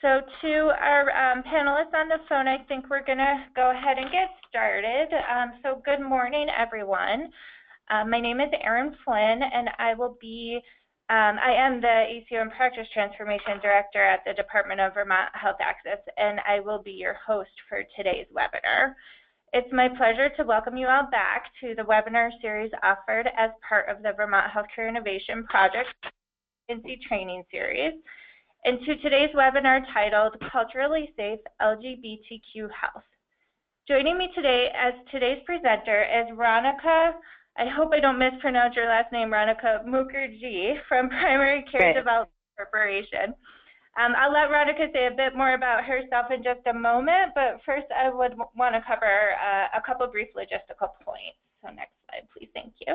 So to our panelists on the phone, I think we're going to go ahead and get started. So good morning, everyone. My name is Erin Flynn, and I am the ACO and Practice Transformation Director at the Department of Vermont Health Access, and I will be your host for today's webinar. It's my pleasure to welcome you all back to the webinar series offered as part of the Vermont Healthcare Innovation Project Competency Training Series, and to today's webinar titled Culturally Safe LGBTQ Health. Joining me today as today's presenter is Ronika, I hope I don't mispronounce your last name, Ronika Mukherjee from Primary Care Development Corporation. I'll let Ronika say a bit more about herself in just a moment, but first I would want to cover a couple brief logistical points. So next slide, please, thank you.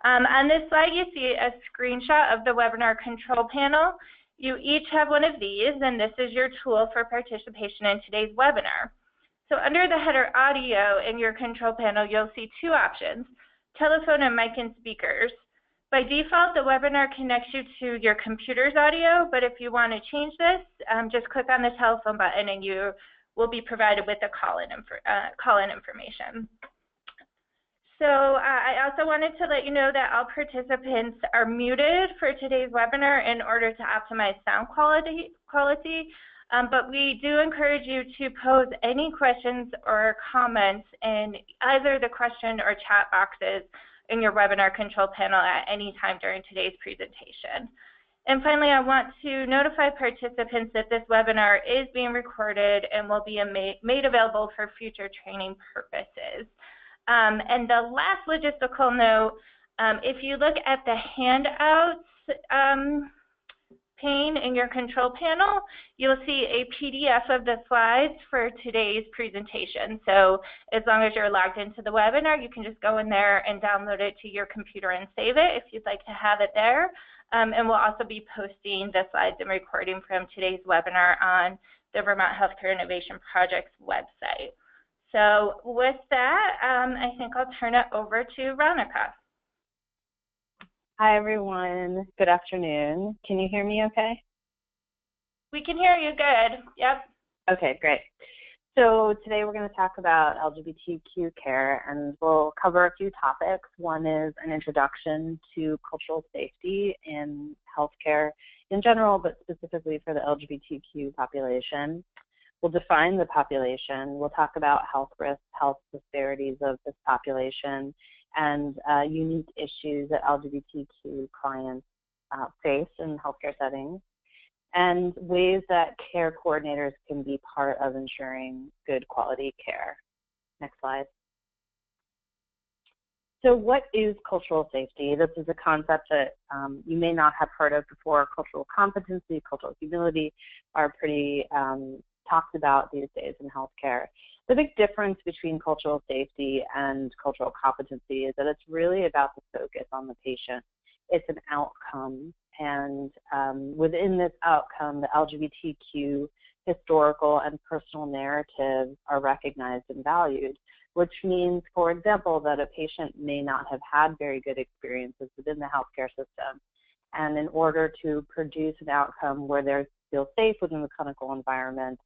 On this slide, you see a screenshot of the webinar control panel. You each have one of these, and this is your tool for participation in today's webinar. So under the header audio in your control panel, you'll see two options, telephone and mic and speakers. By default, the webinar connects you to your computer's audio, but if you want to change this, just click on the telephone button and you will be provided with the call-in information. So I also wanted to let you know that all participants are muted for today's webinar in order to optimize sound quality, but we do encourage you to pose any questions or comments in either the question or chat boxes in your webinar control panel at any time during today's presentation. And finally, I want to notify participants that this webinar is being recorded and will be made available for future training purposes. And the last logistical note, if you look at the handouts pane in your control panel, you'll see a PDF of the slides for today's presentation. So as long as you're logged into the webinar, you can just go in there and download it to your computer and save it if you'd like to have it there. And we'll also be posting the slides and recording from today's webinar on the Vermont Healthcare Innovation Project's website. So with that, I think I'll turn it over to Ronika. Hi, everyone. Good afternoon. Can you hear me okay? We can hear you good. Yep. Okay, great. So today we're going to talk about LGBTQ care, and we'll cover a few topics. One is an introduction to cultural safety in healthcare in general, but specifically for the LGBTQ population. We'll define the population. We'll talk about health risks, health disparities of this population, and unique issues that LGBTQ clients face in healthcare settings, and ways that care coordinators can be part of ensuring good quality care. Next slide. So what is cultural safety? This is a concept that you may not have heard of before. Cultural competency, cultural humility are pretty talked about these days in healthcare. The big difference between cultural safety and cultural competency is that it's really about the focus on the patient. It's an outcome, and within this outcome, the LGBTQ historical and personal narratives are recognized and valued, which means, for example, that a patient may not have had very good experiences within the healthcare system. And in order to produce an outcome where they feel safe within the clinical environment,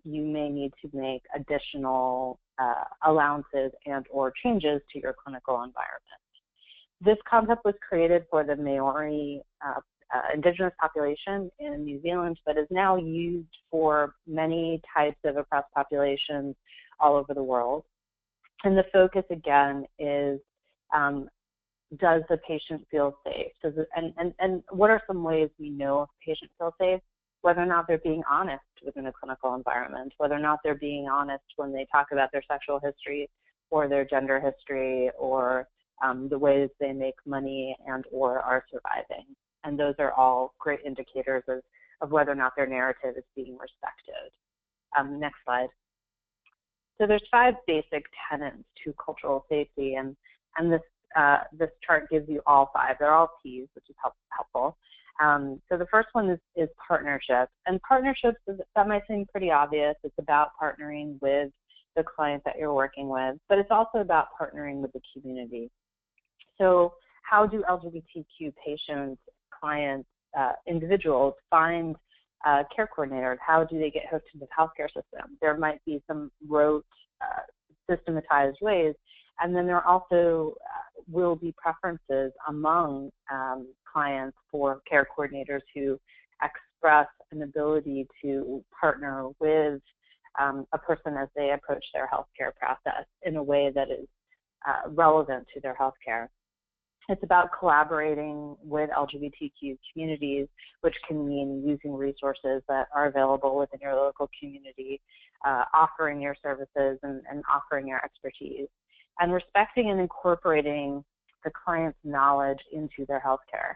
you may need to make additional allowances and or changes to your clinical environment. This concept was created for the Maori indigenous population in New Zealand, but is now used for many types of oppressed populations all over the world. And the focus, again, is does the patient feel safe? And what are some ways we know if the patient feels safe? Whether or not they're being honest within a clinical environment, whether or not they're being honest when they talk about their sexual history or their gender history or the ways they make money and or are surviving. And those are all great indicators of whether or not their narrative is being respected. Next slide. So there's 5 basic tenets to cultural safety, and this chart gives you all 5. They're all P's, which is helpful. So the first one is partnerships. And partnerships, that might seem pretty obvious. It's about partnering with the client that you're working with, but it's also about partnering with the community. So how do LGBTQ patients, clients, individuals find care coordinators. How do they get hooked into the healthcare system? There might be some rote, systematized ways, and then there also will be preferences among clients for care coordinators who express an ability to partner with a person as they approach their healthcare process in a way that is relevant to their healthcare. It's about collaborating with LGBTQ communities, which can mean using resources that are available within your local community, offering your services and offering your expertise, and respecting and incorporating the client's knowledge into their healthcare.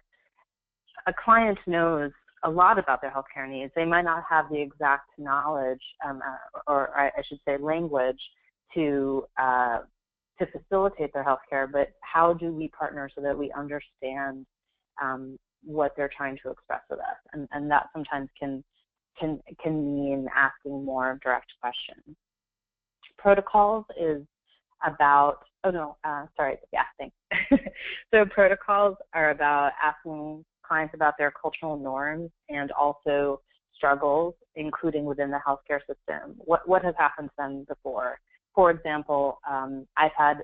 A client knows a lot about their healthcare needs. They might not have the exact knowledge, or I should say language, to facilitate their healthcare, but how do we partner so that we understand what they're trying to express with us? And that sometimes can mean asking more direct questions. Protocols is about, thanks. So protocols are about asking clients about their cultural norms and also struggles, including within the healthcare system. What has happened to them before? For example, I've had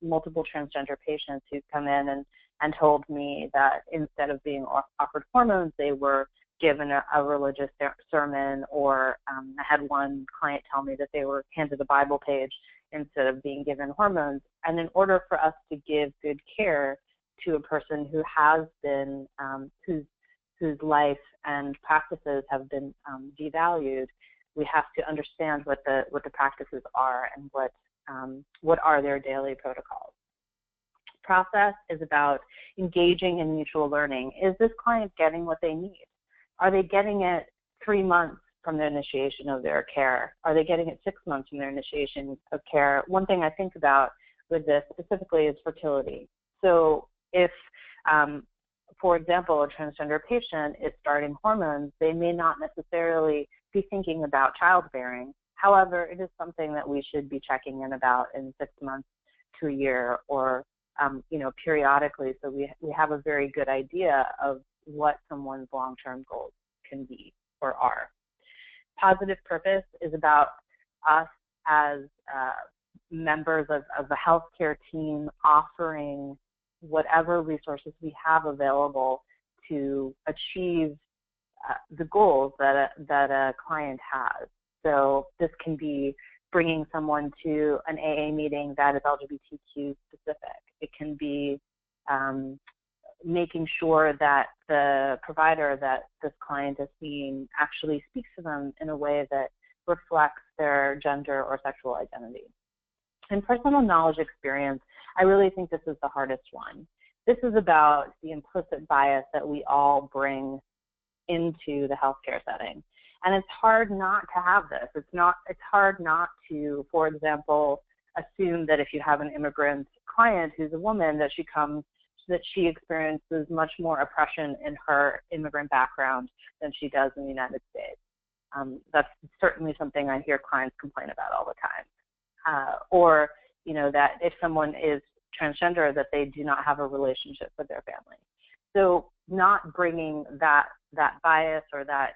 multiple transgender patients who come in and told me that instead of being offered hormones, they were given a religious sermon, or I had one client tell me that they were handed a Bible page instead of being given hormones. And in order for us to give good care to a person who has been, whose life and practices have been devalued, we have to understand what the practices are and what are their daily protocols. Process is about engaging in mutual learning. Is this client getting what they need? Are they getting it 3 months from the initiation of their care? Are they getting it 6 months from their initiation of care? One thing I think about with this specifically is fertility. So if, for example, a transgender patient is starting hormones, they may not necessarily be thinking about childbearing. However, it is something that we should be checking in about in 6 months to a year, or periodically, so we have a very good idea of what someone's long-term goals can be or are. Positive purpose is about us as members of the healthcare team offering whatever resources we have available to achieve the goals that a client has. So this can be bringing someone to an AA meeting that is LGBTQ specific. It can be making sure that the provider that this client is seeing actually speaks to them in a way that reflects their gender or sexual identity. In personal knowledge experience, I really think this is the hardest one. This is about the implicit bias that we all bring into the healthcare setting. And it's hard not to have this. It's hard not to, for example, assume that if you have an immigrant client who's a woman, that she experiences much more oppression in her immigrant background than she does in the United States. That's certainly something I hear clients complain about all the time. Or, that if someone is transgender, that they do not have a relationship with their family. So not bringing that bias or that,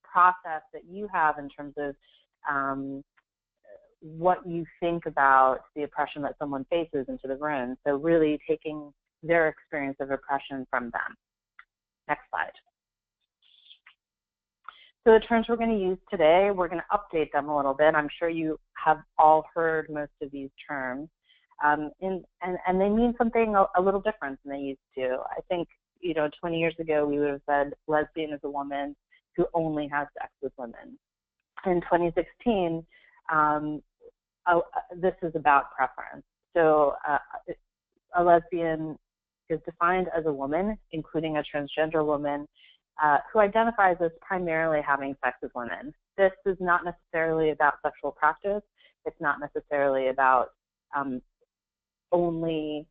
process that you have in terms of what you think about the oppression that someone faces into the room. So really taking their experience of oppression from them. Next slide. So the terms we're going to use today, we're going to update them a little bit. I'm sure you have all heard most of these terms. And they mean something a little different than they used to. I think, 20 years ago, we would have said lesbian is a woman who only has sex with women. In 2016, this is about preference. So a lesbian is defined as a woman, including a transgender woman, who identifies as primarily having sex with women. This is not necessarily about sexual practice. It's not necessarily about the only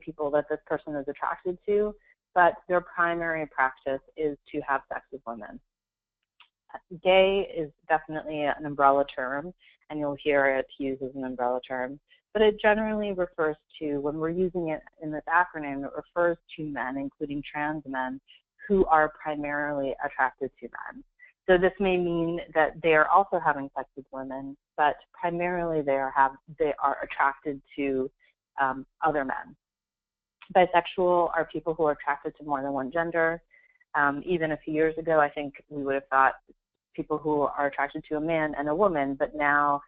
people that this person is attracted to, but their primary practice is to have sex with women. Gay is definitely an umbrella term, and you'll hear it used as an umbrella term, but it generally refers to, when we're using it in this acronym, it refers to men, including trans men, who are primarily attracted to men. So this may mean that they are also having sex with women, but primarily they are attracted to other men. Bisexual are people who are attracted to more than one gender. Even a few years ago, I think we would have thought people who are attracted to a man and a woman, but now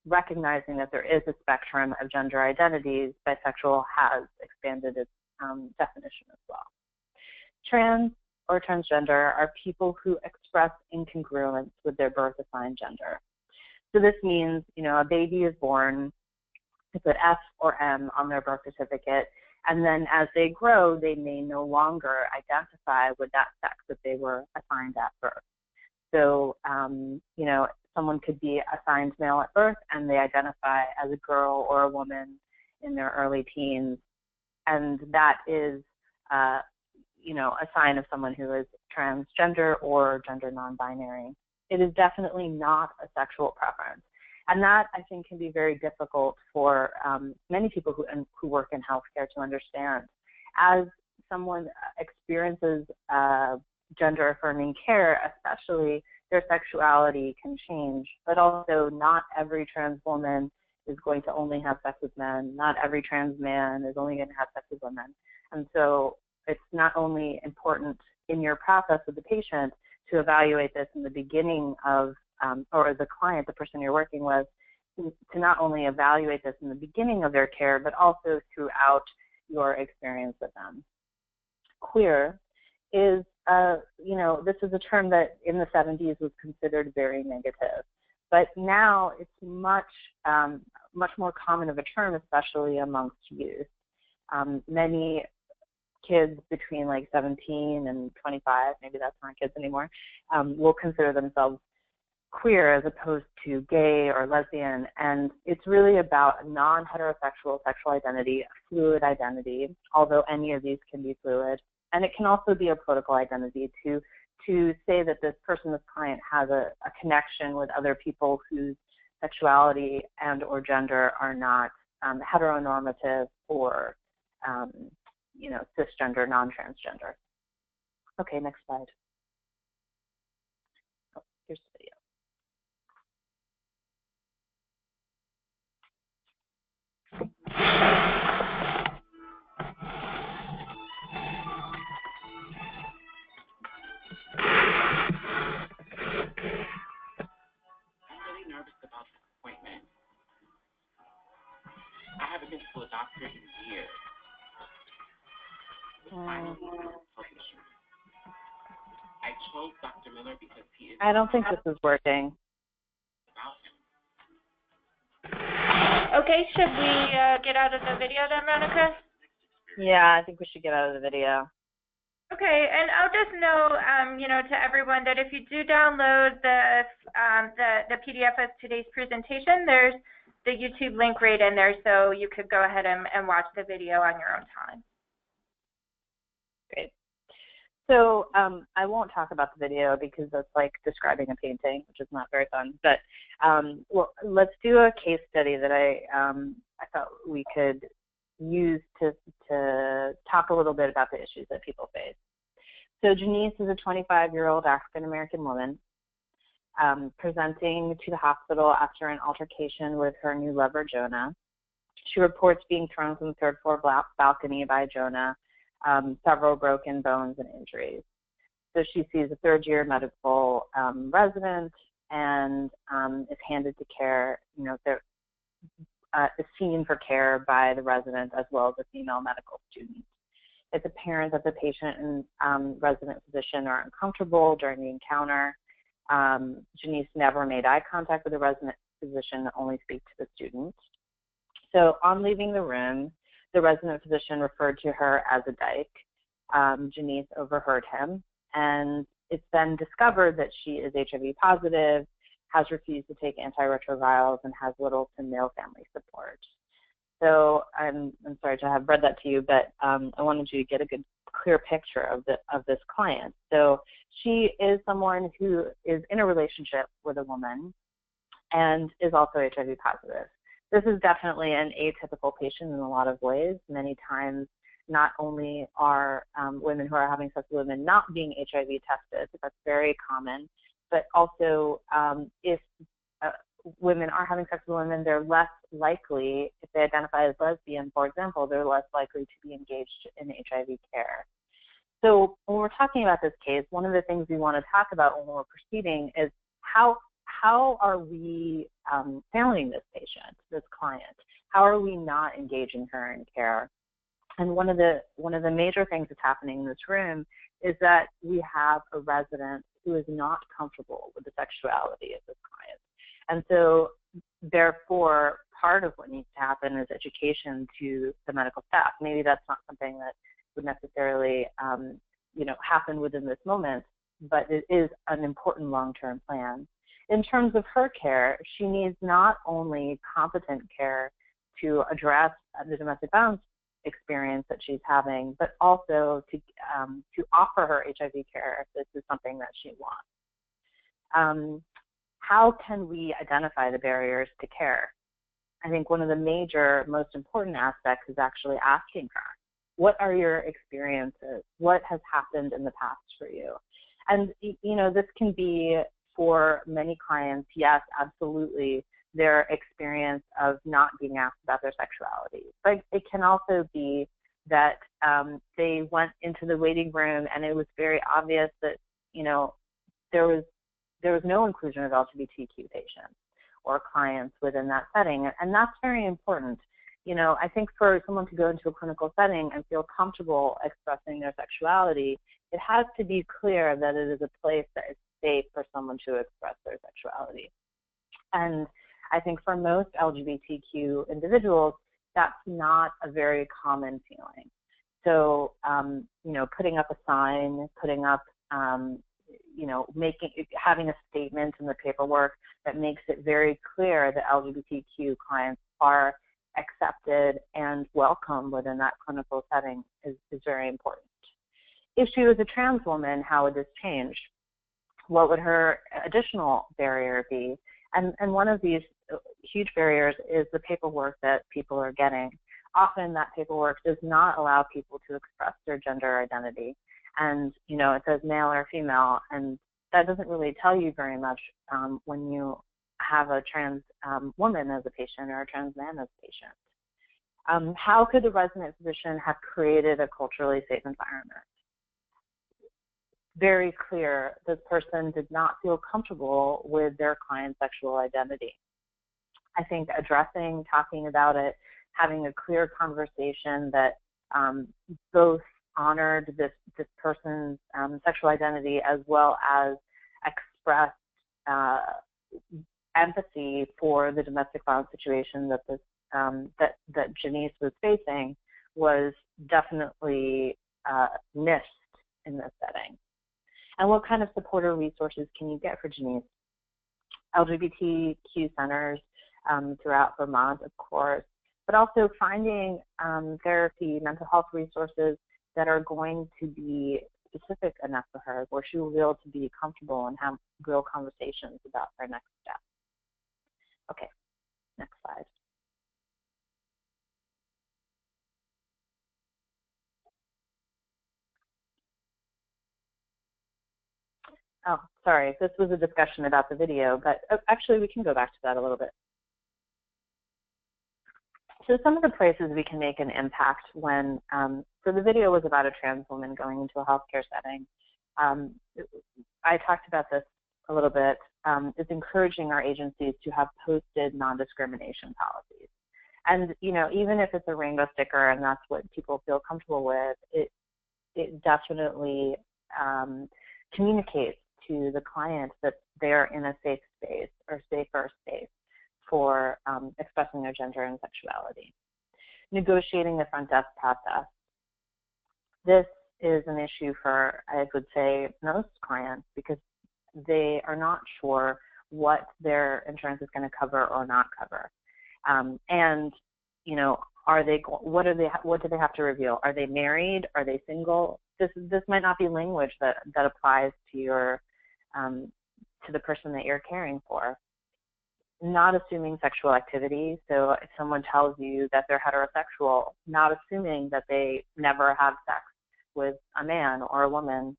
recognizing that there is a spectrum of gender identities, bisexual has expanded its definition as well. Trans or transgender are people who express incongruence with their birth-assigned gender. So this means, a baby is born, they put F or M on their birth certificate, and then as they grow, they may no longer identify with that sex that they were assigned at birth. So, someone could be assigned male at birth and they identify as a girl or a woman in their early teens, and that is, a sign of someone who is transgender or gender non-binary. It is definitely not a sexual preference. And that, I think, can be very difficult for many people who work in healthcare to understand. As someone experiences gender-affirming care, especially, their sexuality can change. But also, not every trans woman is going to only have sex with men. Not every trans man is only going to have sex with women. And so it's not only important in your process with the patient to evaluate this in the beginning of, or the client, the person you're working with, to not only evaluate this in the beginning of their care, but also throughout your experience with them. Queer is, this is a term that in the 70s was considered very negative, but now it's much more common of a term, especially amongst youth. Many kids between like 17 and 25, maybe that's not kids anymore, will consider themselves queer as opposed to gay or lesbian, and it's really about a non-heterosexual sexual identity, a fluid identity, although any of these can be fluid. And it can also be a political identity to say that this person, this client, has a connection with other people whose sexuality and or gender are not heteronormative or cisgender, non-transgender. Okay, next slide. Oh, here's the video. Nervous about the appointment. I haven't been to a doctor in years. I chose Dr. Miller because he is. I don't think this is working. Okay, should we get out of the video then, Monica? Yeah, I think we should get out of the video. Okay, and I'll just note, to everyone that if you do download the PDF of today's presentation, there's the YouTube link right in there, so you could go ahead and watch the video on your own time. Great. So I won't talk about the video because that's like describing a painting, which is not very fun. But well, let's do a case study that I thought we could use to talk a little bit about the issues that people face. So Janice is a 25-year-old African-American woman presenting to the hospital after an altercation with her new lover, Jonah. She reports being thrown from the third floor balcony by Jonah, several broken bones and injuries. So she sees a third-year medical resident and is handed to care, is seen for care by the resident as well as a female medical student. It's apparent that the patient and resident physician are uncomfortable during the encounter. Janice never made eye contact with the resident physician, only speak to the student. So on leaving the room, the resident physician referred to her as a dyke. Janice overheard him, and it's then discovered that she is HIV positive, has refused to take antiretrovirals, and has little to no family support. So I'm sorry to have read that to you, but I wanted you to get a good, clear picture of this client. So she is someone who is in a relationship with a woman and is also HIV positive. This is definitely an atypical patient in a lot of ways. Many times not only are women who are having sex with women not being HIV tested, that's very common, but also if women are having sex with women, they're less likely, if they identify as lesbian, for example, they're less likely to be engaged in HIV care. So when we're talking about this case, one of the things we want to talk about when we're proceeding is how are we failing this patient, this client? How are we not engaging her in care? And one of the major things that's happening in this room is that we have a resident who is not comfortable with the sexuality of this client. And so, therefore, part of what needs to happen is education to the medical staff. Maybe that's not something that would necessarily, happen within this moment, but it is an important long-term plan. In terms of her care, she needs not only competent care to address the domestic violence experience that she's having, but also to offer her HIV care if this is something that she wants. How can we identify the barriers to care? I think one of the major, most important aspects is actually asking her, what are your experiences? What has happened in the past for you? And, this can be for many clients, yes, absolutely, their experience of not being asked about their sexuality. But it can also be that they went into the waiting room and it was very obvious that, there was no inclusion of LGBTQ patients or clients within that setting. And that's very important. I think for someone to go into a clinical setting and feel comfortable expressing their sexuality, it has to be clear that it is a place that is safe for someone to express their sexuality. And I think for most LGBTQ individuals, that's not a very common feeling. So, putting up a sign, putting up, having a statement in the paperwork that makes it very clear that LGBTQ clients are accepted and welcome within that clinical setting is very important. If she was a trans woman, how would this change? What would her additional barrier be? And one of these huge barriers is the paperwork that people are getting. Often that paperwork does not allow people to express their gender identity. And, it says male or female, and that doesn't really tell you very much when you have a trans woman as a patient or a trans man as a patient. How could the resident physician have created a culturally safe environment? Very clear, this person did not feel comfortable with their client's sexual identity. I think talking about it, having a clear conversation that both honored this person's sexual identity as well as expressed empathy for the domestic violence situation that that Janice was facing was definitely missed in this setting. And what kind of support or resources can you get for Janice? LGBTQ centers throughout Vermont, of course, but also finding therapy, mental health resources that are going to be specific enough for her, where she will be able to be comfortable and have real conversations about her next step. Okay, next slide. Oh, sorry, this was a discussion about the video, but actually we can go back to that a little bit. So some of the places we can make an impact when, so the video was about a trans woman going into a healthcare setting. I talked about this a little bit, is encouraging our agencies to have posted non-discrimination policies. And, even if it's a rainbow sticker and that's what people feel comfortable with, it definitely communicates to the client that they're in a safe space or safer space for expressing their gender and sexuality. Negotiating the front desk process. This is an issue for, I would say, most clients because they are not sure what their insurance is going to cover or not cover. And, what do they have to reveal? Are they married? Are they single? This might not be language that applies to your to the person that you're caring for. not assuming sexual activity. So if someone tells you that they're heterosexual, not assuming that they never have sex with a man or a woman,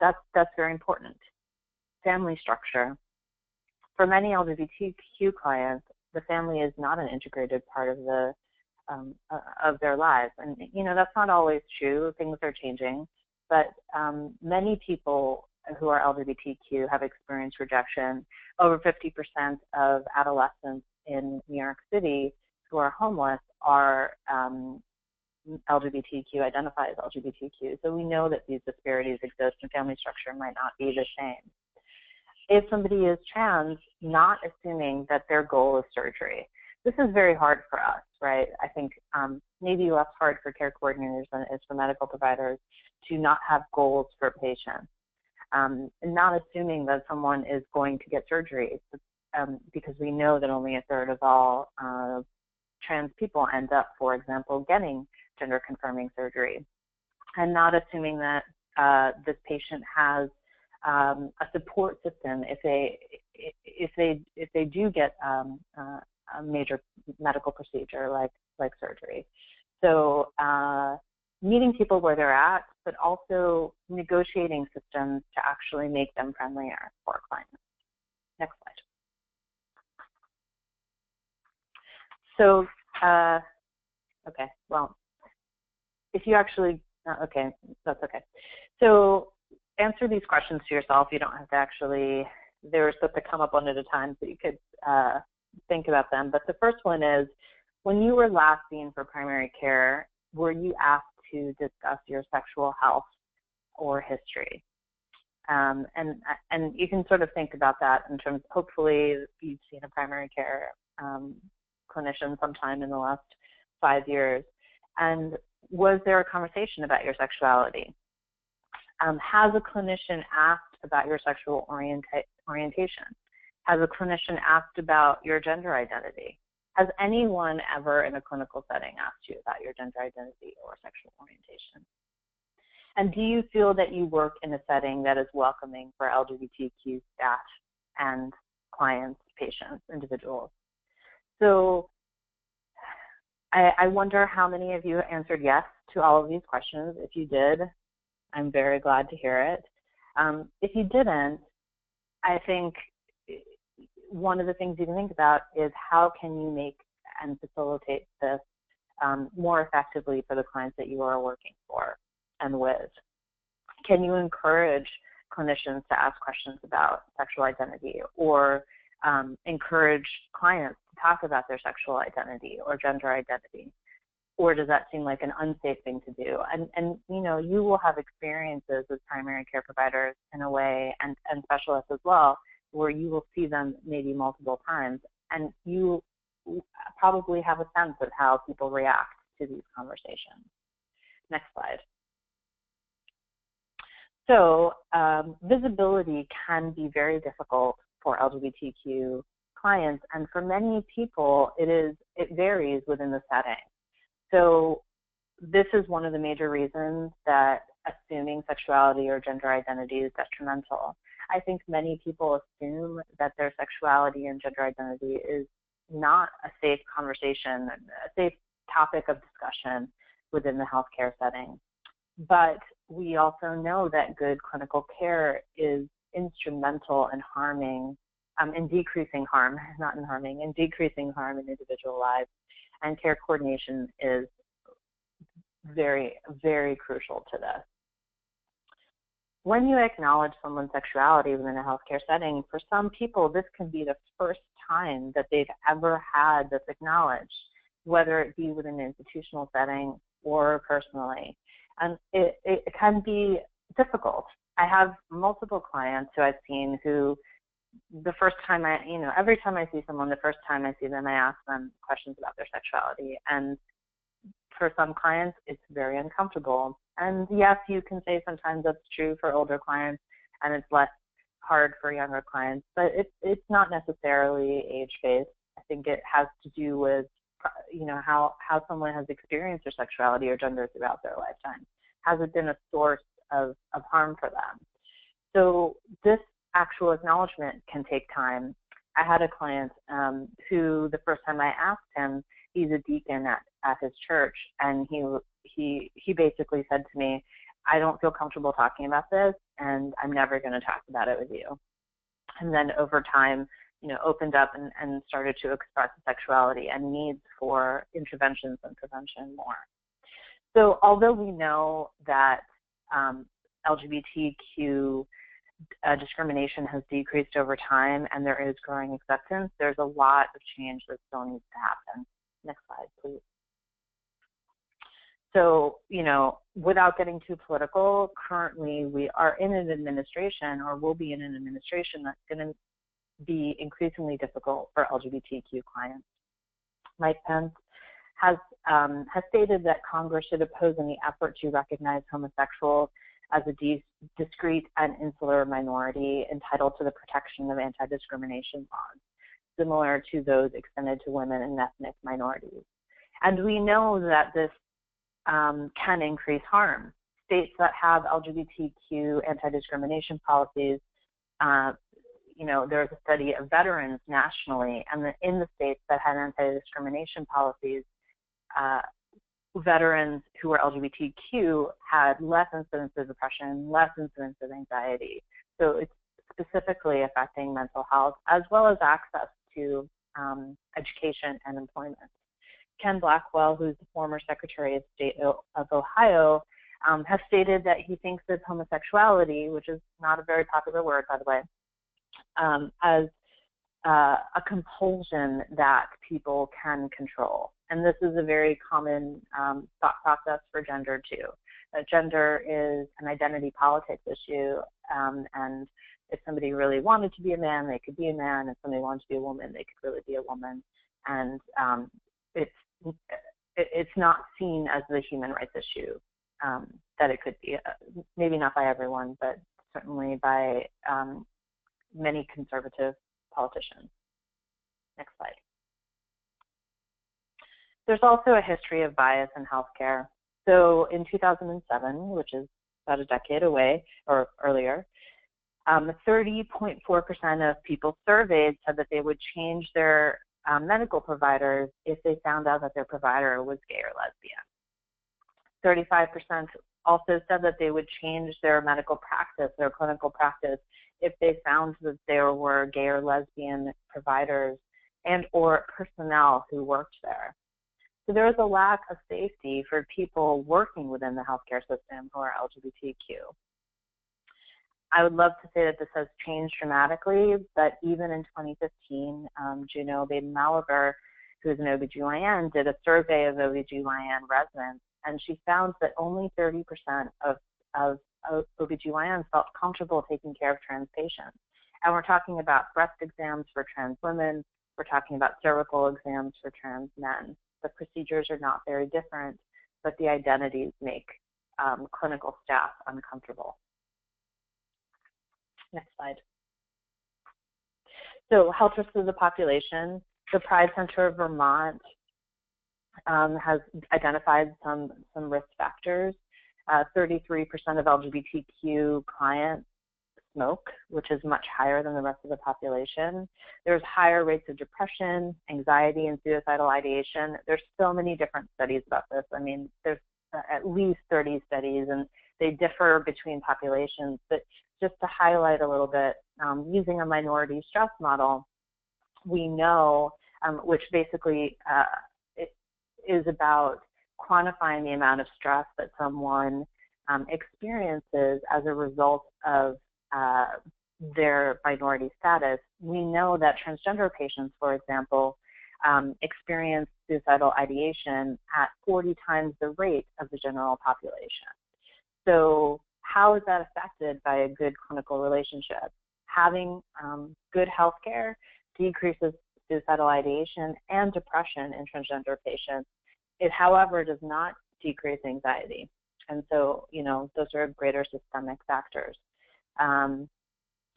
that's very important. Family structure. For many LGBTQ clients, the family is not an integrated part of their lives, and that's not always true. Things are changing, but many people who are LGBTQ have experienced rejection. Over 50% of adolescents in New York City who are homeless are LGBTQ, identify as LGBTQ. So we know that these disparities exist and family structure might not be the same. If somebody is trans, not assuming that their goal is surgery. This is very hard for us, right? I think maybe less hard for care coordinators than it is for medical providers to not have goals for patients. And not assuming that someone is going to get surgery, because we know that only a third of all trans people end up, for example, getting gender-confirming surgery. And not assuming that this patient has a support system if they do get a major medical procedure like surgery. So meeting people where they're at, but also negotiating systems to actually make them friendlier for clients. Next slide. So, okay, well, if you actually, okay, that's okay. So answer these questions to yourself. You don't have to actually, they were supposed to come up one at a time so you could think about them. But the first one is, when you were last seen for primary care, were you asked to discuss your sexual health or history? And you can sort of think about that in terms, hopefully you've seen a primary care clinician sometime in the last 5 years. And was there a conversation about your sexuality? Has a clinician asked about your sexual orientation? Has a clinician asked about your gender identity? Has anyone ever in a clinical setting asked you about your gender identity or sexual orientation? And do you feel that you work in a setting that is welcoming for LGBTQ staff and clients, patients, individuals? So I wonder how many of you answered yes to all of these questions. If you did, I'm very glad to hear it. If you didn't, I think one of the things you can think about is how can you make and facilitate this more effectively for the clients that you are working for and with. Can you encourage clinicians to ask questions about sexual identity, or encourage clients to talk about their sexual identity or gender identity? Or does that seem like an unsafe thing to do? And you will have experiences with primary care providers in a way, and specialists as well, where you will see them maybe multiple times, and you probably have a sense of how people react to these conversations. Next slide. So visibility can be very difficult for LGBTQ clients, and for many people, it varies within the setting. So this is one of the major reasons that assuming sexuality or gender identity is detrimental. I think many people assume that their sexuality and gender identity is not a safe conversation, a safe topic of discussion within the healthcare setting. But we also know that good clinical care is instrumental in in decreasing harm, not in harming, in decreasing harm in individual lives. And care coordination is very, very crucial to this. When you acknowledge someone's sexuality within a healthcare setting, for some people, this can be the first time that they've ever had this acknowledged, whether it be within an institutional setting or personally. And it can be difficult. I have multiple clients who I've seen who the first time every time I see someone, the first time I see them, I ask them questions about their sexuality. And for some clients, it's very uncomfortable. And yes, you can say sometimes that's true for older clients, and it's less hard for younger clients, but it's not necessarily age-based. I think it has to do with, how someone has experienced their sexuality or gender throughout their lifetime. Has it been a source of harm for them? So this actual acknowledgement can take time, I had a client who the first time I asked him, he's a deacon at his church, and he basically said to me, I don't feel comfortable talking about this, and I'm never going to talk about it with you. And then over time, opened up and started to express sexuality and needs for interventions and prevention more. So although we know that LGBTQ discrimination has decreased over time and there is growing acceptance, there's a lot of change that still needs to happen. Next slide, please. So, without getting too political, currently we are in an administration, or will be in an administration, that's going to be increasingly difficult for LGBTQ clients. Mike Pence has stated that Congress should oppose any effort to recognize homosexuals as a discrete and insular minority entitled to the protection of anti-discrimination laws, similar to those extended to women and ethnic minorities. And we know that this can increase harm. States that have LGBTQ anti-discrimination policies, there's a study of veterans nationally, and in the states that had anti-discrimination policies, veterans who were LGBTQ had less incidence of depression, less incidence of anxiety. So it's specifically affecting mental health as well as access to education and employment. Ken Blackwell, who's the former Secretary of State of Ohio, has stated that he thinks of homosexuality, which is not a very popular word, by the way, as a compulsion that people can control. And this is a very common thought process for gender, too. Gender is an identity politics issue, and if somebody really wanted to be a man, they could be a man. If somebody wanted to be a woman, they could really be a woman. And it's not seen as the human rights issue that it could be. Maybe not by everyone, but certainly by many conservative politicians. Next slide. There's also a history of bias in healthcare. So in 2007, which is about a decade away or earlier, 30.4% of people surveyed said that they would change their medical providers if they found out that their provider was gay or lesbian. 35% also said that they would change their medical practice, their clinical practice, if they found that there were gay or lesbian providers and or personnel who worked there. So there is a lack of safety for people working within the healthcare system who are LGBTQ. I would love to say that this has changed dramatically, but even in 2015, Juno Baden-Maliver, who is an OBGYN, did a survey of OBGYN residents, and she found that only 30% of OBGYNs felt comfortable taking care of trans patients. And we're talking about breast exams for trans women, we're talking about cervical exams for trans men. The procedures are not very different, but the identities make clinical staff uncomfortable. Next slide. So health risks of the population. The Pride Center of Vermont has identified some risk factors. 33% of LGBTQ clients smoke, which is much higher than the rest of the population. There's higher rates of depression, anxiety, and suicidal ideation. There's so many different studies about this. I mean, there's at least 30 studies, and they differ between populations. But just to highlight a little bit, using a minority stress model, we know, which basically it is about quantifying the amount of stress that someone experiences as a result of their minority status. We know that transgender patients, for example, experience suicidal ideation at 40 times the rate of the general population. So how is that affected by a good clinical relationship? Having good health care decreases suicidal ideation and depression in transgender patients. It, however, does not decrease anxiety. And so, those are greater systemic factors.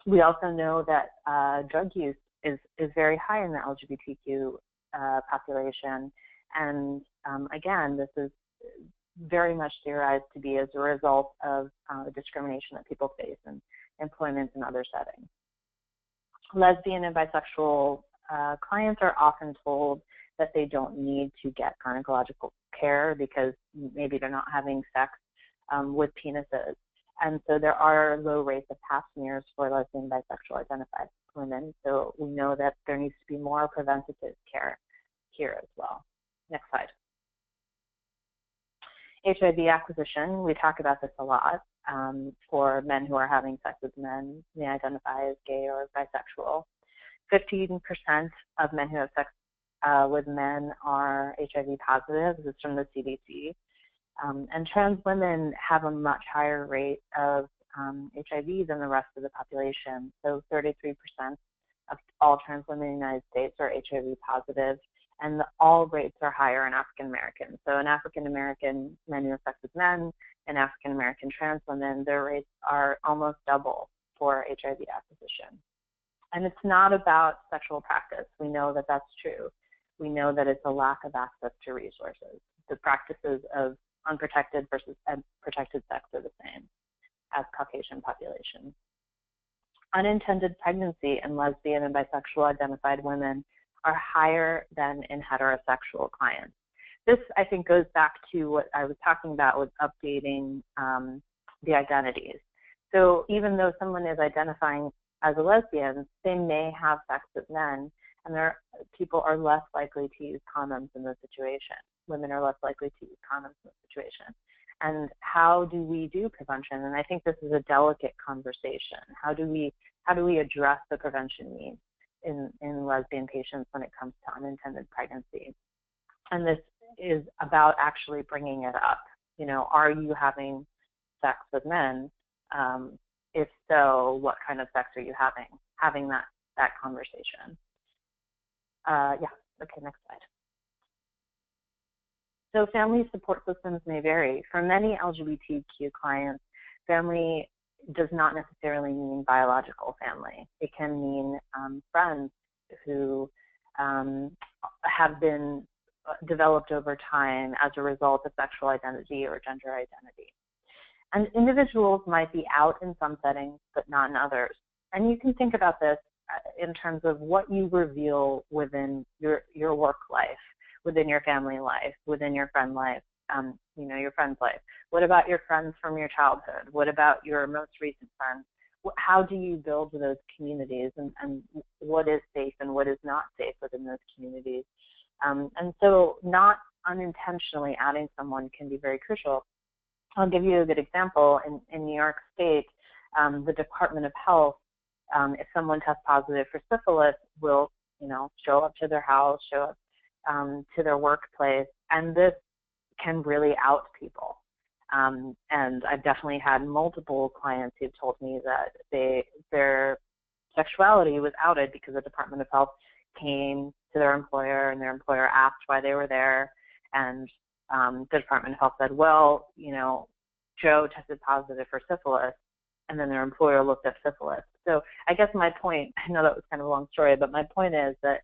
We also know that drug use is very high in the LGBTQ population. And again, this is very much theorized to be as a result of the discrimination that people face in employment and other settings. Lesbian and bisexual clients are often told that they don't need to get gynecological care because maybe they're not having sex with penises. And so there are low rates of pap smears for lesbian and bisexual identified women. So we know that there needs to be more preventative care here as well. Next slide. HIV acquisition, we talk about this a lot. For men who are having sex with men, they identify as gay or bisexual. 15% of men who have sex with men are HIV positive. This is from the CDC. And trans women have a much higher rate of HIV than the rest of the population. So 33% of all trans women in the United States are HIV positive, and all rates are higher in African Americans. So in African American men who have sex with men and African American trans women, their rates are almost double for HIV acquisition. And it's not about sexual practice. We know that that's true. We know that it's a lack of access to resources. The practices of unprotected versus protected sex are the same as Caucasian population. Unintended pregnancy in lesbian and bisexual identified women are higher than in heterosexual clients. This, I think, goes back to what I was talking about with updating the identities. So even though someone is identifying as a lesbian, they may have sex with men, and people are less likely to use condoms in this situation. Women are less likely to use condoms in this situation. And how do we do prevention? And I think this is a delicate conversation. How do we address the prevention needs in lesbian patients when it comes to unintended pregnancy? And this is about actually bringing it up. You know, are you having sex with men? If so, what kind of sex are you having? Having that conversation. Okay, next slide. So family support systems may vary. For many LGBTQ clients, family does not necessarily mean biological family. It can mean friends who have been developed over time as a result of sexual identity or gender identity. And individuals might be out in some settings, but not in others. And you can think about this in terms of what you reveal within your work life, within your family life, within your friend life, your friend's life. What about your friends from your childhood? What about your most recent friends? How do you build those communities, and what is safe and what is not safe within those communities? And so not unintentionally adding someone can be very crucial. I'll give you a good example. In New York State, the Department of Health, if someone tests positive for syphilis, will show up to their house, show up to their workplace, and this can really out people. And I've definitely had multiple clients who've told me that their sexuality was outed because the Department of Health came to their employer and their employer asked why they were there, and the Department of Health said, well, Joe tested positive for syphilis, and then their employer looked at syphilis. So I guess my point, I know that was kind of a long story, but my point is that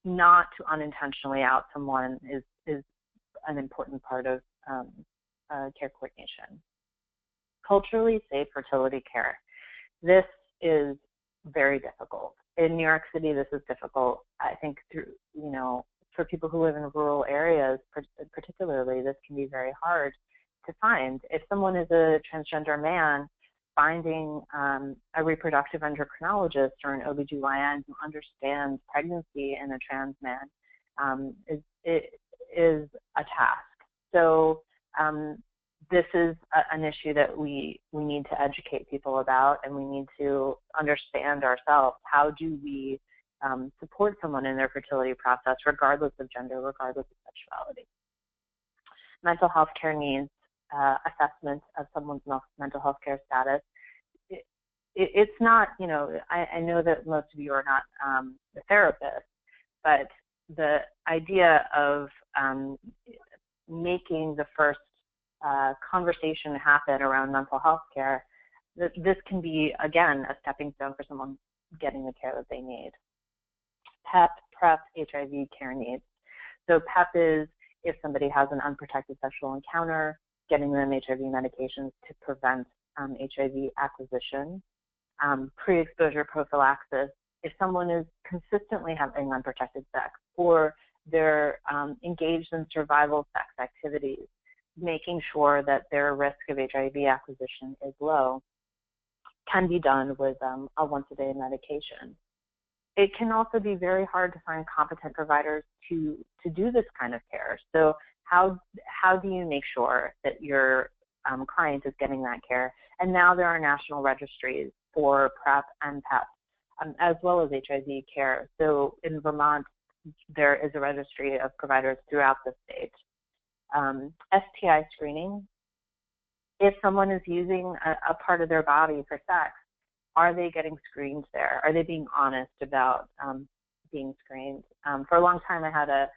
not to unintentionally out someone is an important part of care coordination. Culturally safe fertility care. This is very difficult. In New York City, this is difficult. I think for people who live in rural areas, particularly, this can be very hard to find. If someone is a transgender man, finding a reproductive endocrinologist or an OBGYN who understands pregnancy in a trans man is a task. So this is an issue that we need to educate people about, and we need to understand ourselves. How do we support someone in their fertility process, regardless of gender, regardless of sexuality? Mental health care needs, assessment of someone's mental health care status. It's not, I know that most of you are not a therapist, but the idea of making the first conversation happen around mental health care, this can be, again, a stepping stone for someone getting the care that they need. PEP, PrEP, HIV care needs. So PEP is if somebody has an unprotected sexual encounter, getting them HIV medications to prevent HIV acquisition. pre-exposure prophylaxis. If someone is consistently having unprotected sex, or they're engaged in survival sex activities, making sure that their risk of HIV acquisition is low, can be done with a once-a-day medication. It can also be very hard to find competent providers to do this kind of care. So how do you make sure that your client is getting that care? And now there are national registries for PrEP and PEP, as well as HIV care. So in Vermont, there is a registry of providers throughout the state. STI screening. If someone is using a part of their body for sex, are they getting screened there? Are they being honest about being screened? For a long time, I had a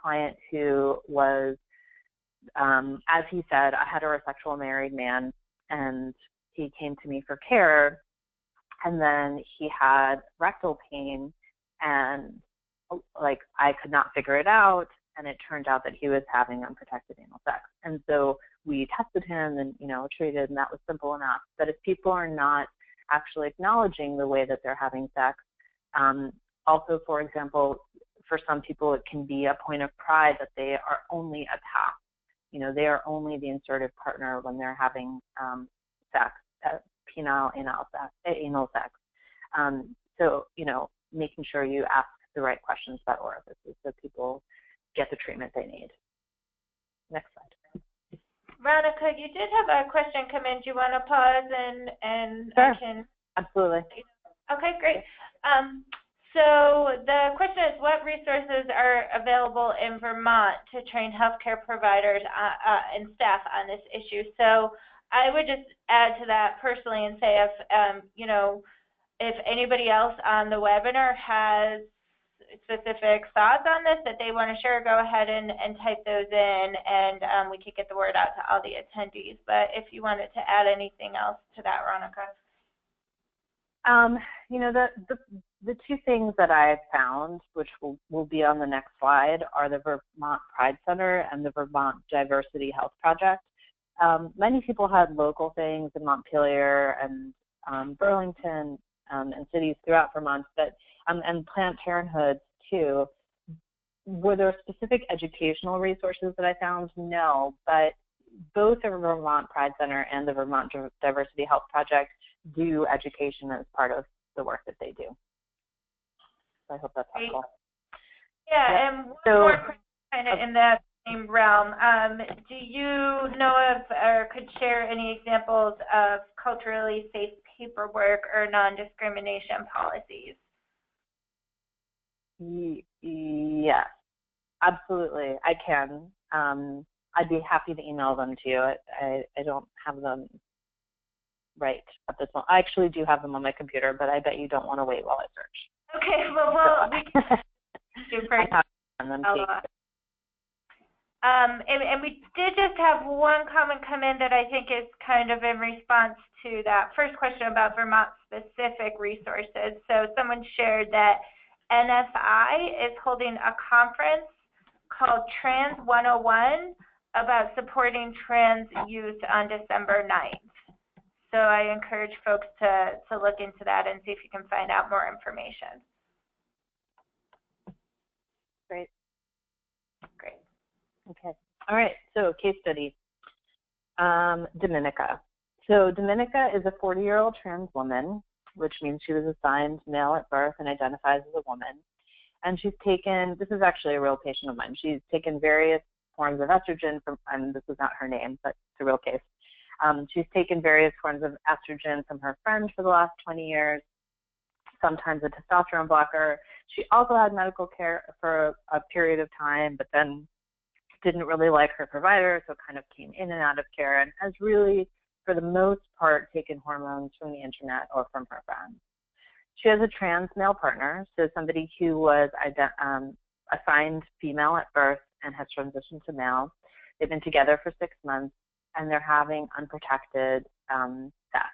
client who was, as he said, a heterosexual married man, and he came to me for care, and then he had rectal pain, and like I could not figure it out, and it turned out that he was having unprotected anal sex. And so we tested him and, treated, and that was simple enough. But if people are not actually acknowledging the way that they're having sex, also, for example, for some people, it can be a point of pride that they are only a PAP. They are only the insertive partner when they're having sex, penile anal sex. So, making sure you ask the right questions about orifices so people get the treatment they need. Next slide. Veronica, you did have a question come in. Do you want to pause and Sure. I can? Absolutely. Okay, great. So the question is, what resources are available in Vermont to train healthcare providers and staff on this issue? So I would just add to that personally and say if anybody else on the webinar has specific thoughts on this that they want to share, go ahead and type those in, and we could get the word out to all the attendees. But if you wanted to add anything else to that, Veronica. The two things that I've found, which will be on the next slide, are the Vermont Pride Center and the Vermont Diversity Health Project. Many people had local things in Montpelier and Burlington and cities throughout Vermont, but and Planned Parenthood too. Were there specific educational resources that I found? No, but both the Vermont Pride Center and the Vermont Diversity Health Project do education as part of the work that they do. So I hope that's helpful. Yeah, yep. And one more question kind of in that same realm. Do you know of or could share any examples of culturally safe paperwork or non-discrimination policies? Yes, absolutely. I can. I'd be happy to email them to you. I don't have them right at this moment. I actually do have them on my computer, but I bet you don't want to wait while I search. Okay, well we can do first. And we did just have one comment come in that I think is kind of in response to that first question about Vermont-specific resources. So someone shared that NFI is holding a conference called Trans 101 about supporting trans youth on December 9th. So I encourage folks to look into that and see if you can find out more information. Great. Great. Okay. All right. So case study. Dominica. So Dominica is a 40-year-old trans woman, which means she was assigned male at birth and identifies as a woman. And she's taken, this is actually a real patient of mine, she's taken various forms of estrogen from, and this is not her name, but it's a real case. She's taken various forms of estrogen from her friend for the last 20 years, sometimes a testosterone blocker. She also had medical care for a period of time, but then didn't really like her provider, so kind of came in and out of care, and has really, for the most part, taken hormones from the internet or from her friends. She has a trans male partner, so somebody who was assigned female at birth and has transitioned to male. They've been together for 6 months, and they're having unprotected sex,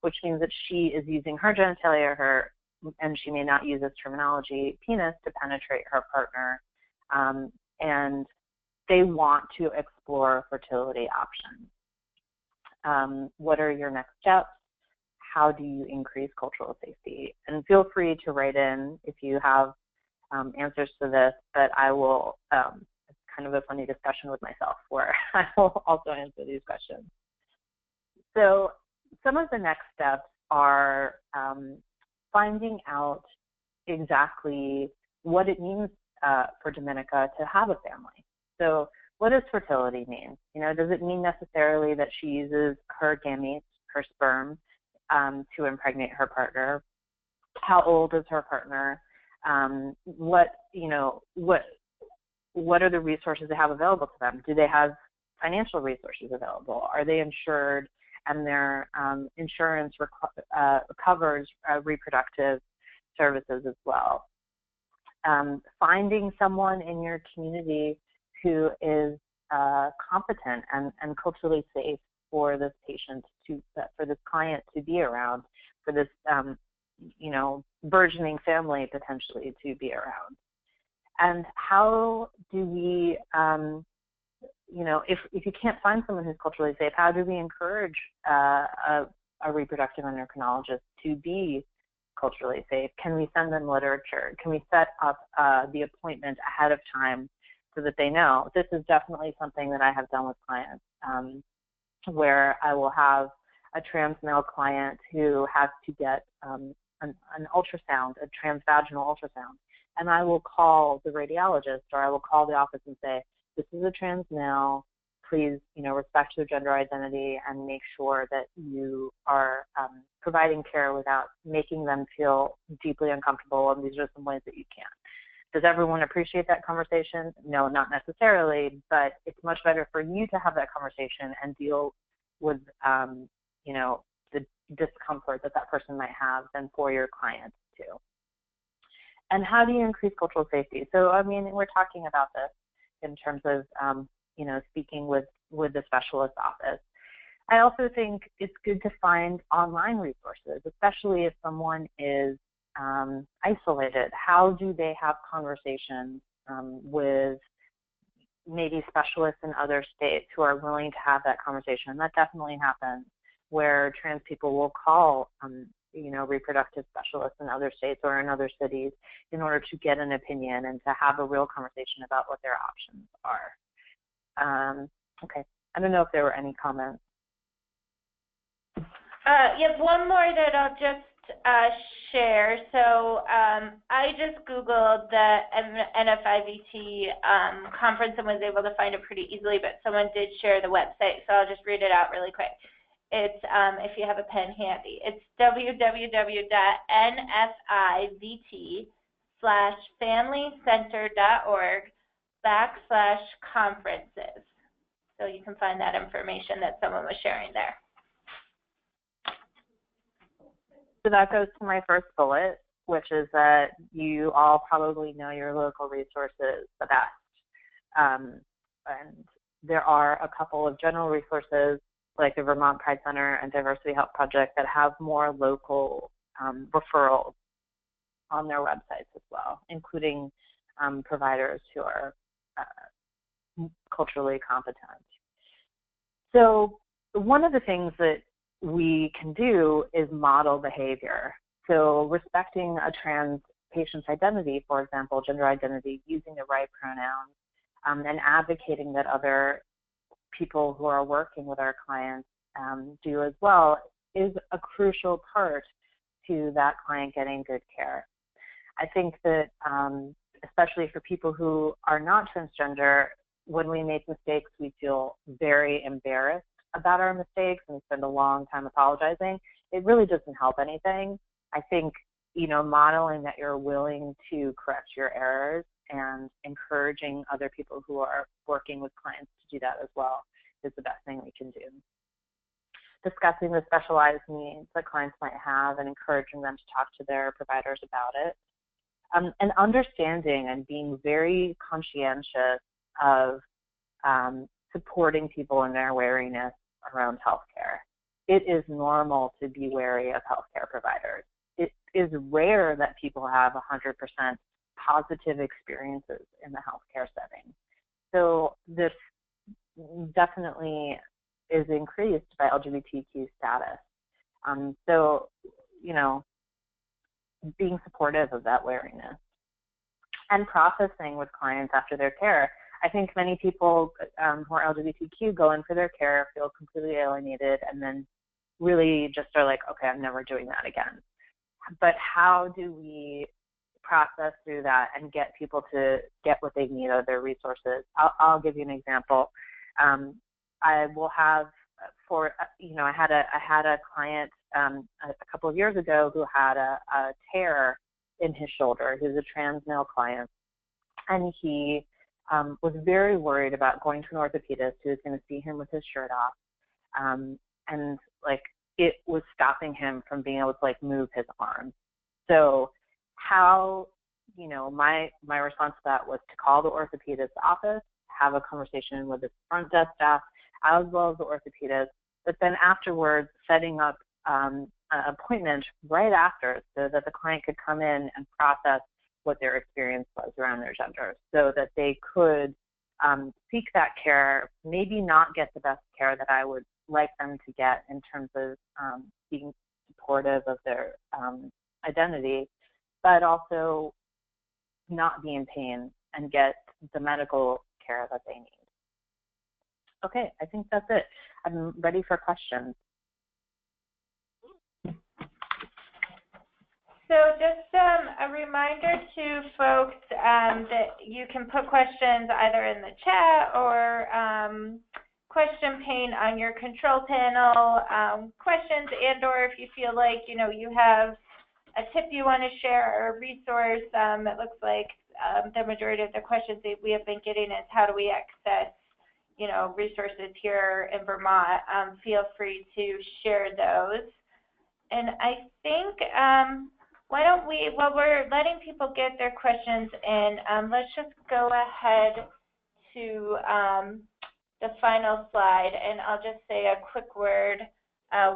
which means that she is using her genitalia, and she may not use this terminology, penis, to penetrate her partner, and they want to explore fertility options. What are your next steps? how do you increase cultural safety? And feel free to write in if you have answers to this, but I will, it's kind of a funny discussion with myself where I will also answer these questions. So some of the next steps are finding out exactly what it means for Dominica to have a family. So what does fertility mean? You know, does it mean necessarily that she uses her gametes, her sperm, to impregnate her partner? How old is her partner? What are the resources they have available to them? Do they have financial resources available? Are they insured and their insurance covers reproductive services as well? Finding someone in your community who is competent and culturally safe for this patient for this client to be around, for this burgeoning family potentially to be around. And how do we, if you can't find someone who's culturally safe, how do we encourage a reproductive endocrinologist to be culturally safe? Can we send them literature? Can we set up the appointment ahead of time so that they know? This is definitely something that I have done with clients, where I will have a trans male client who has to get an ultrasound, a transvaginal ultrasound, and I will call the radiologist or I will call the office and say, this is a trans male, please, respect their gender identity and make sure that you are providing care without making them feel deeply uncomfortable, and these are some ways that you can. Does everyone appreciate that conversation? No, not necessarily, but it's much better for you to have that conversation and deal with, the discomfort that that person might have than for your clients too. And how do you increase cultural safety? So, we're talking about this in terms of, speaking with the specialist office. I also think it's good to find online resources, especially if someone is isolated. How do they have conversations with maybe specialists in other states who are willing to have that conversation? And that definitely happens, where trans people will call, reproductive specialists in other states or in other cities in order to get an opinion and to have a real conversation about what their options are. Okay, I don't know if there were any comments. One more that I'll just share. So I just Googled the NFIVT conference and was able to find it pretty easily, but someone did share the website, so I'll just read it out really quick. It's, if you have a pen handy, it's www.nfivt/familycenter.org/conferences. So you can find that information that someone was sharing there. So that goes to my first bullet, which is that you all probably know your local resources the best. And there are a couple of general resources like the Vermont Pride Center and Diversity Health Project that have more local referrals on their websites as well, including providers who are culturally competent. So one of the things that we can do is model behavior. So respecting a trans patient's identity, for example, gender identity, using the right pronouns, and advocating that other people who are working with our clients do as well, is a crucial part to that client getting good care. I think that especially for people who are not transgender, when we make mistakes, we feel very embarrassed about our mistakes and spend a long time apologizing. It really doesn't help anything. I think, modeling that you're willing to correct your errors and encouraging other people who are working with clients to do that as well is the best thing we can do. Discussing the specialized needs that clients might have and encouraging them to talk to their providers about it. And understanding and being very conscientious of supporting people in their wariness around healthcare. It is normal to be wary of healthcare providers. It is rare that people have 100% positive experiences in the healthcare setting. So this definitely is increased by LGBTQ status. So, you know, being supportive of that wariness and processing with clients after their care. I think many people who are LGBTQ go in for their care, feel completely alienated, and then really just are like, okay, I'm never doing that again. But how do we process through that and get people to get what they need out of their resources? I'll give you an example. I will have I had a client a couple of years ago who had a tear in his shoulder. He was a trans male client, and he was very worried about going to an orthopedist who was going to see him with his shirt off, and like it was stopping him from being able to like move his arm. So how, you know, my response to that was to call the orthopedist's office, have a conversation with the front desk staff as well as the orthopedist, but then afterwards setting up an appointment right after so that the client could come in and process what their experience was around their gender, so that they could seek that care, maybe not get the best care that I would like them to get in terms of being supportive of their identity, but also not be in pain and get the medical care that they need. Okay, I think that's it. I'm ready for questions. So just a reminder to folks that you can put questions either in the chat or question pane on your control panel, questions, and or if you feel like, you know, you have a tip you want to share or a resource. It looks like the majority of the questions that we have been getting is how do we access, you know, resources here in Vermont. Feel free to share those. And I think, why don't we, while we're letting people get their questions in, let's just go ahead to the final slide, and I'll just say a quick word,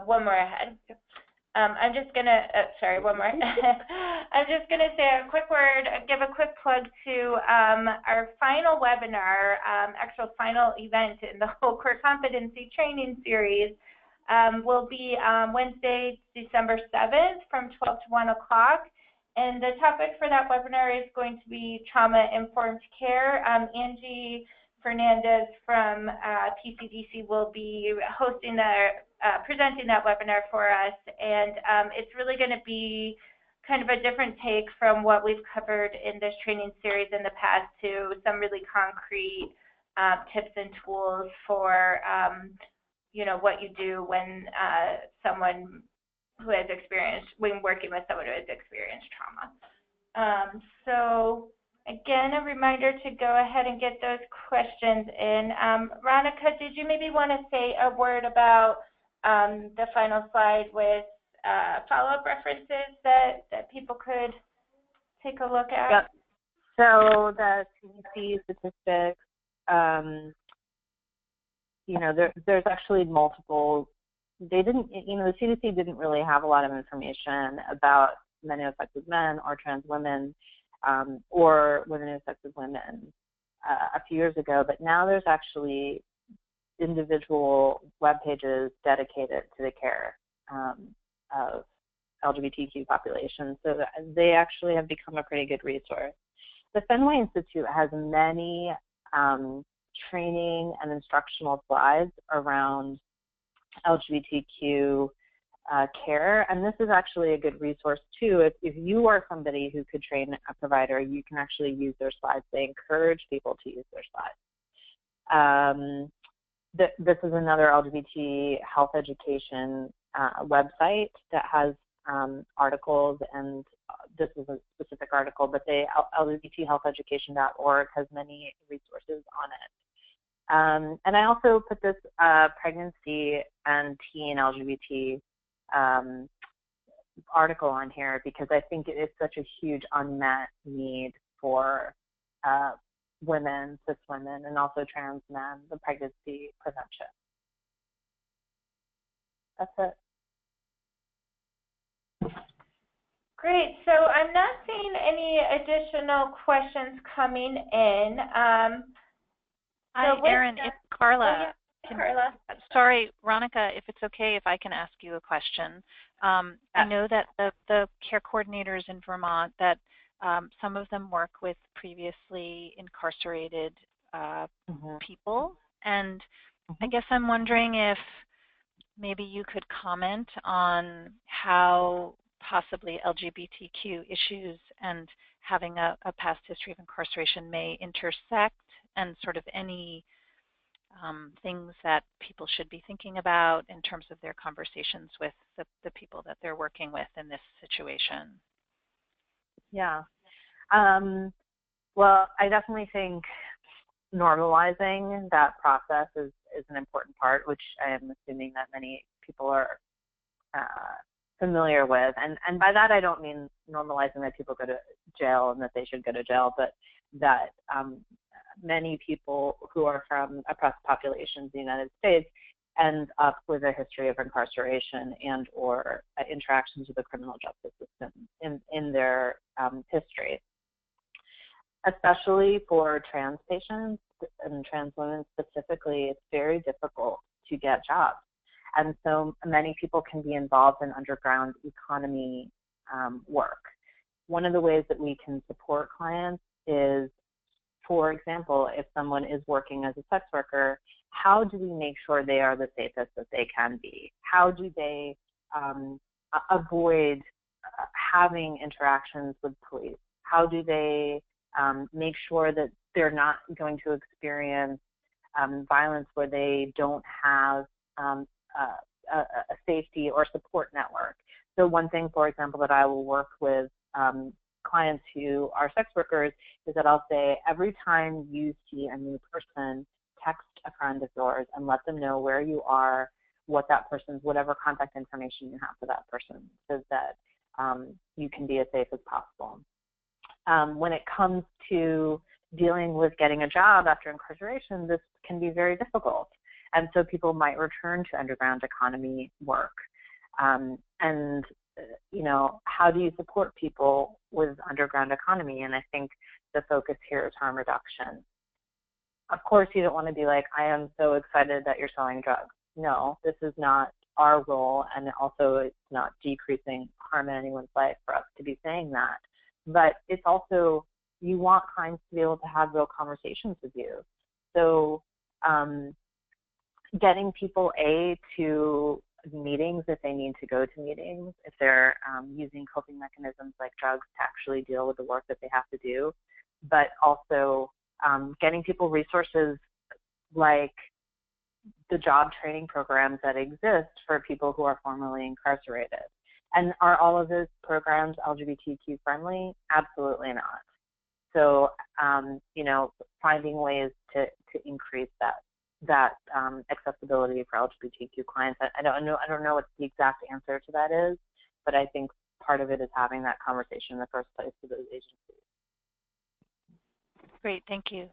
one more ahead. I'm just gonna, sorry, one more. I'm just gonna say a quick word, give a quick plug to our final webinar, actual final event in the whole core competency training series. Will be Wednesday, December 7th from 12 to 1 o'clock. And the topic for that webinar is going to be trauma-informed care. Angie Fernandez from PCDC will be hosting presenting that webinar for us. And it's really going to be kind of a different take from what we've covered in this training series in the past to some really concrete tips and tools for you know, what you do when someone who has experienced, when working with someone who has experienced trauma. So again, a reminder to go ahead and get those questions in. Ronica, did you maybe want to say a word about the final slide with follow-up references that people could take a look at? Yep. So the CDC statistics, you know, there's actually multiple. They didn't, you know, the CDC didn't really have a lot of information about men who have sex with men or trans women or women who have sex with women a few years ago, but now there's actually individual web pages dedicated to the care of LGBTQ populations, so that they actually have become a pretty good resource. The Fenway Institute has many training and instructional slides around LGBTQ care, and this is actually a good resource too. If you are somebody who could train a provider, you can actually use their slides. They encourage people to use their slides. This is another LGBT health education website that has articles, and this is a specific article, but lgbthealtheducation.org has many resources on it. And I also put this pregnancy and teen LGBT article on here because I think it is such a huge unmet need for women, cis women, and also trans men, the pregnancy prevention. That's it. Great. So I'm not seeing any additional questions coming in. Hi, Erin. It's Carla. Oh, yeah. Carla? Sorry, Ronica, if it's okay if I can ask you a question. I know that the care coordinators in Vermont, that some of them work with previously incarcerated people, and I guess I'm wondering if maybe you could comment on how possibly LGBTQ issues and having a past history of incarceration may intersect, and sort of any things that people should be thinking about in terms of their conversations with the people that they're working with in this situation. Yeah. Well, I definitely think normalizing that process is an important part, which I am assuming that many people are familiar with. And by that, I don't mean normalizing that people go to jail and that they should go to jail, but that many people who are from oppressed populations in the United States end up with a history of incarceration and or interactions with the criminal justice system in their history. Especially for trans patients and trans women specifically, it's very difficult to get jobs. And so many people can be involved in underground economy work. One of the ways that we can support clients is, for example, if someone is working as a sex worker, how do we make sure they are the safest that they can be? How do they avoid having interactions with police? How do they make sure that they're not going to experience violence where they don't have a safety or support network? So one thing, for example, that I will work with clients who are sex workers is that I'll say, every time you see a new person, text a friend of yours and let them know where you are, what that person's, whatever contact information you have for that person, so that you can be as safe as possible. When it comes to dealing with getting a job after incarceration, this can be very difficult. And so people might return to underground economy work. And you know, how do you support people with underground economy? And I think the focus here is harm reduction. Of course, you don't want to be like, I am so excited that you're selling drugs. No, this is not our role, and also it's not decreasing harm in anyone's life for us to be saying that. But it's also, you want clients to be able to have real conversations with you. So getting people to meetings if they need to go to meetings, if they're using coping mechanisms like drugs to actually deal with the work that they have to do, but also getting people resources like the job training programs that exist for people who are formerly incarcerated. And are all of those programs LGBTQ friendly? Absolutely not. So, you know, finding ways to increase that accessibility for LGBTQ clients. I don't know what the exact answer to that is, but I think part of it is having that conversation in the first place with those agencies. Great, thank you.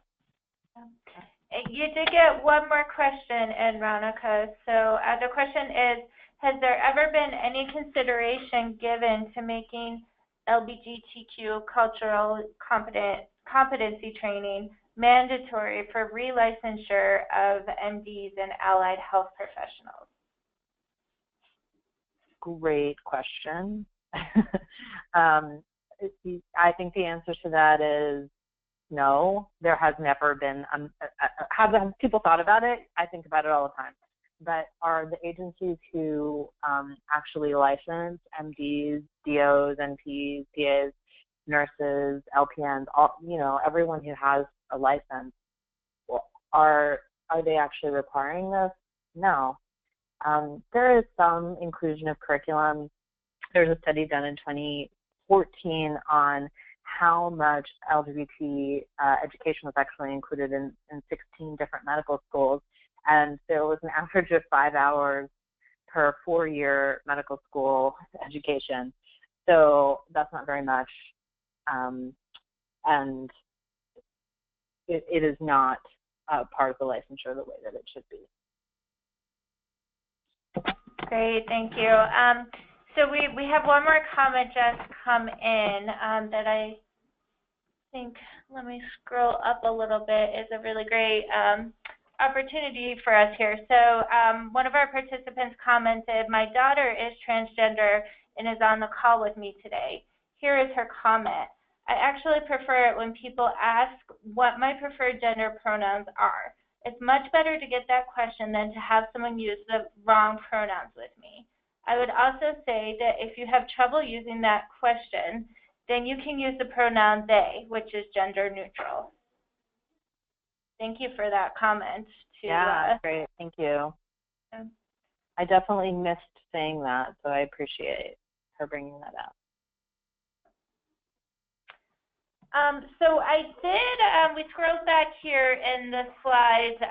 You did get one more question in, Ronica. So the question is, has there ever been any consideration given to making LGBTQ cultural competency training mandatory for relicensure of MDs and allied health professionals? Great question. I think the answer to that is no. There has never been. Have people thought about it? I think about it all the time. But are the agencies who actually license MDs, DOs, NPs, PAs, nurses, LPNs, all, you know, everyone who has a license, are they actually requiring this? No. There is some inclusion of curriculum. There's a study done in 2014 on how much LGBT education was actually included in 16 different medical schools. And there was an average of 5 hours per 4-year medical school education. So that's not very much. And it is not part of the licensure the way that it should be. Great, thank you. So we have one more comment just come in that I think, let me scroll up a little bit, is a really great opportunity for us here. So one of our participants commented, my daughter is transgender and is on the call with me today. Here is her comment. I actually prefer it when people ask what my preferred gender pronouns are. It's much better to get that question than to have someone use the wrong pronouns with me. I would also say that if you have trouble using that question, then you can use the pronoun they, which is gender neutral. Thank you for that comment. Yeah, great. Thank you. Yeah. I definitely missed saying that, so I appreciate her bringing that up. So I did, we scrolled back here in the slides,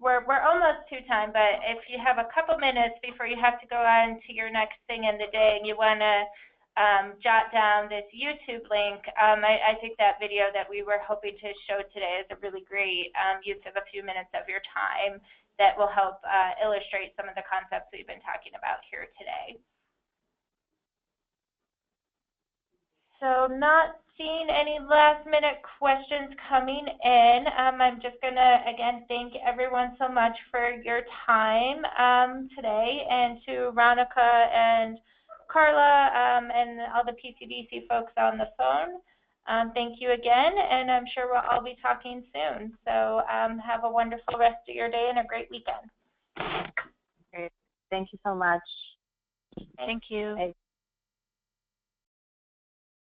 we're almost to time, but if you have a couple minutes before you have to go on to your next thing in the day and you want to jot down this YouTube link, I think that video that we were hoping to show today is a really great use of a few minutes of your time that will help illustrate some of the concepts we've been talking about here today. So not seeing any last minute questions coming in. I'm just going to, again, thank everyone so much for your time today, and to Ronica and Carla and all the PCDC folks on the phone. Thank you again, and I'm sure we'll all be talking soon. So have a wonderful rest of your day and a great weekend. Great. Thank you so much. Thank you. Bye.